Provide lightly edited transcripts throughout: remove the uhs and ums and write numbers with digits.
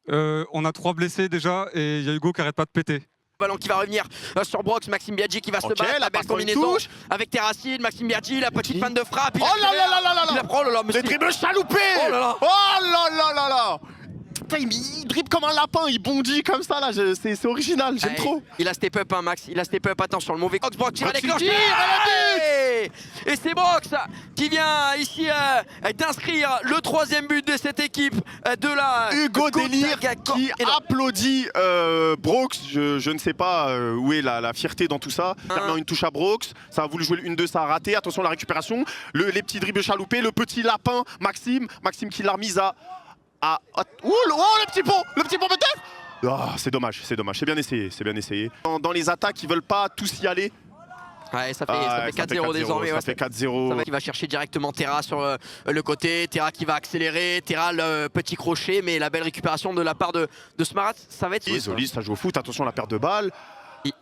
On a 3 blessés déjà et il y a Hugo qui arrête pas de péter. Ballon qui va revenir sur Brox, Maxime Biaggi qui va se battre, la belle passe en combinaison touche. avec Terracine, Maxime Biaggi, la petite panne de frappe. Oh là là là là là Il apprend, oh là là, Les dribbles chaloupés. Oh là là. Oh là là là là. Putain, il dribble comme un lapin, il bondit comme ça là, c'est original, j'aime trop. Il a step up hein, Max, il a step up, attention le mauvais Brox tire à déclenche. Et c'est Brox qui vient ici d'inscrire le 3e but de cette équipe de la Hugo Délire qui applaudit Brox. Je ne sais pas où est la fierté dans tout ça. Dernièrement une touche à Brox, ça a voulu jouer une 1-2, ça a raté. Attention la récupération, les petits dribbles chaloupés, le petit lapin Maxime qui l'a remise à... Oh le petit pont peut-être. C'est dommage, c'est bien essayé. Dans les attaques, ils veulent pas tous y aller. Ouais, ça fait 4-0 désormais. Ça fait 4-0. Il va chercher directement Terra sur le côté. Terra qui va accélérer. Terra le petit crochet, mais la belle récupération de la part de Smarat. Ça va être. Zolis, ça joue au foot. Attention à la perte de balle.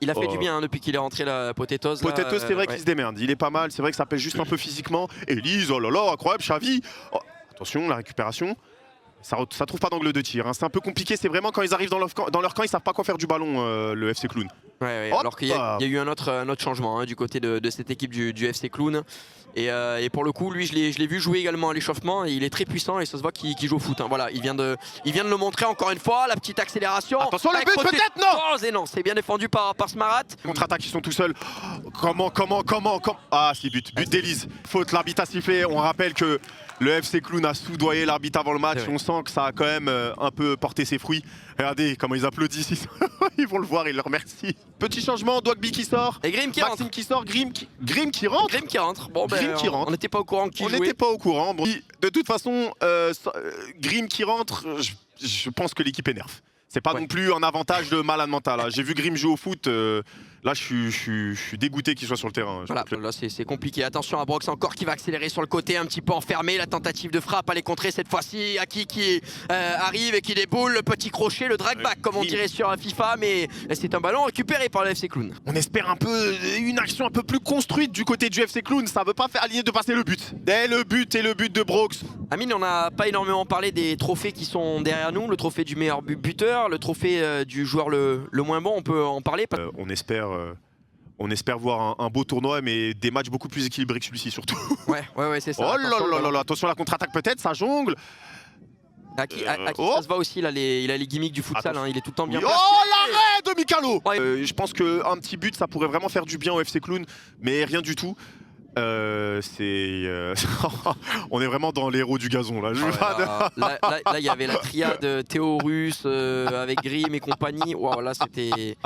Il a fait du bien hein, depuis qu'il est rentré la Potatoes. Potatoes, c'est vrai qu'il se démerde. Il est pas mal. C'est vrai que ça pèse juste un peu physiquement. Elise, oh là là, incroyable. Xavi. Oh, attention, la récupération. Ça trouve pas d'angle de tir. Hein. C'est un peu compliqué. C'est vraiment quand ils arrivent dans leur camp, ils savent pas quoi faire du ballon, le FC Clown. Ouais, alors qu'il y a eu un autre changement hein, du côté de cette équipe du FC Clown. Et pour le coup, lui, je l'ai vu jouer également à l'échauffement. Et il est très puissant et ça se voit qu'il joue au foot. Hein. Voilà, il vient de le montrer encore une fois. La petite accélération. Attention, le but peut-être non. Et non, c'est bien défendu par Smarat. Contre-attaque, ils sont tout seuls. Comment Ah, si, but d'Elise. Faute, l'arbitre a sifflé. On rappelle que le FC Clown a soudoyé l'arbitre avant le match. On sent que ça a quand même un peu porté ses fruits. Regardez comment ils applaudissent. Ils vont le voir, ils le remercient. Petit changement, Dogby qui sort. Et Grim qui Maxime rentre. qui sort, Grim qui rentre. Grim qui rentre. Bon, Grim qui rentre. On n'était pas au courant qui jouait. On n'était pas au courant. Bon, de toute façon, Grim qui rentre, je pense que l'équipe énerve. C'est pas non plus un avantage de malade mental. J'ai vu Grim jouer au foot. Là, je suis dégoûté qu'il soit sur le terrain. Voilà, là c'est compliqué. Attention à Brox encore qui va accélérer sur le côté, un petit peu enfermé. La tentative de frappe, aller contrer cette fois-ci. Aki qui arrive et qui déboule. Le petit crochet, le drag back comme on dirait sur FIFA. Mais c'est un ballon récupéré par le FC Clown. On espère un peu une action un peu plus construite du côté du FC Clown. Ça veut pas faire l'idée de passer le but. Dès le but et le but de Brox. Amine, on n'a pas énormément parlé des trophées qui sont derrière nous. Le trophée du meilleur buteur, le trophée du joueur le moins bon. On peut en parler. On espère voir un beau tournoi, mais des matchs beaucoup plus équilibrés que celui-ci surtout. Ouais, c'est ça. Oh là là, attention à la contre-attaque peut-être, ça jongle. Aki, ça se voit aussi, il a les gimmicks du futsal, hein, il est tout le temps bien placé. Oh l'arrêt de Mikalo. Je pense qu'un petit but, ça pourrait vraiment faire du bien au FC Clown, mais rien du tout. On est vraiment dans l'héros du gazon là. Là, il y avait la triade Théo Russe avec Grim et compagnie. Wow, là, c'était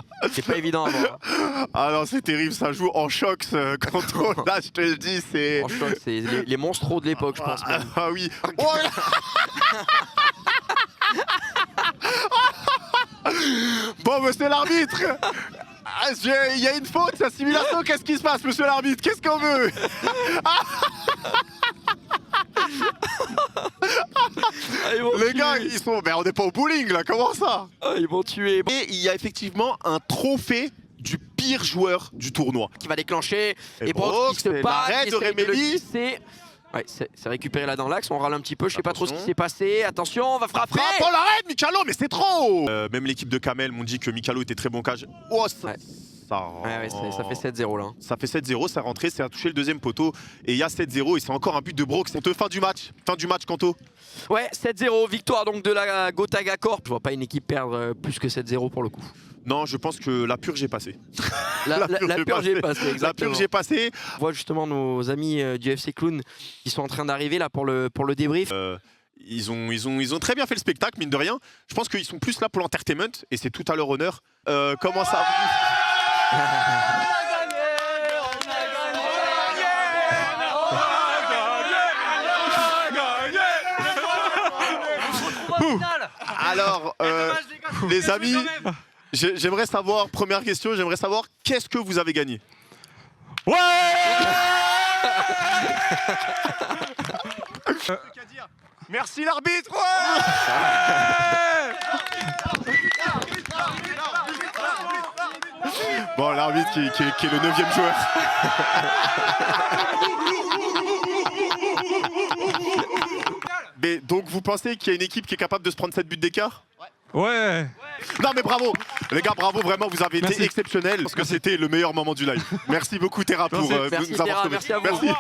pas évident à voir. Ah non, c'est terrible, ça joue en choc quand on... Là, je te le dis, c'est... En choc, c'est les monstros de l'époque, je pense. Ah oui. Oh bon, monsieur l'arbitre, il y a une faute, c'est la simulation, qu'est-ce qui se passe, monsieur l'arbitre? Qu'est-ce qu'on veut? Les gars, ils sont... Mais on n'est pas au bowling là, comment ça? Ils vont tuer. Et il y a effectivement un trophée du pire joueur du tournoi. Qui va déclencher, et Brox, qui se bat, l'arrêt de Rémélie. Ouais, c'est récupéré là dans l'axe, on râle un petit peu, je sais pas trop ce qui s'est passé. Attention, on va frapper. Oh l'arrêt de Mikalo, mais c'est trop. Même l'équipe de Kamel m'ont dit que Mikalo était très bon cage. Oh, ça fait 7-0 là. Ça fait 7-0, ça rentré, ça a touché le deuxième poteau. Et il y a 7-0 et c'est encore un but de Brox. C'est fin du match, Kanto. Ouais, 7-0, victoire donc de la Gotaga Corp. Je vois pas une équipe perdre plus que 7-0 pour le coup. Non, je pense que la purge est passée. La purge est passée, exactement. La purge est passée. On voit justement nos amis du FC Clown qui sont en train d'arriver là pour le débrief. Ils ont très bien fait le spectacle, mine de rien. Je pense qu'ils sont plus là pour l'entertainment et c'est tout à leur honneur. Comment ça Alors, les amis, j'aimerais savoir, première question, j'aimerais savoir qu'est-ce que vous avez gagné? Ouais. Merci l'arbitre. Bon, l'arbitre qui est le 9e joueur. Mais donc vous pensez qu'il y a une équipe qui est capable de se prendre 7 buts d'écart? Ouais. Non mais bravo les gars, bravo, vraiment vous avez été Merci. exceptionnels parce que c'était le meilleur moment du live. Merci beaucoup Terra pour Merci. Merci, nous avoir Terra, sauvés. merci à vous. Merci.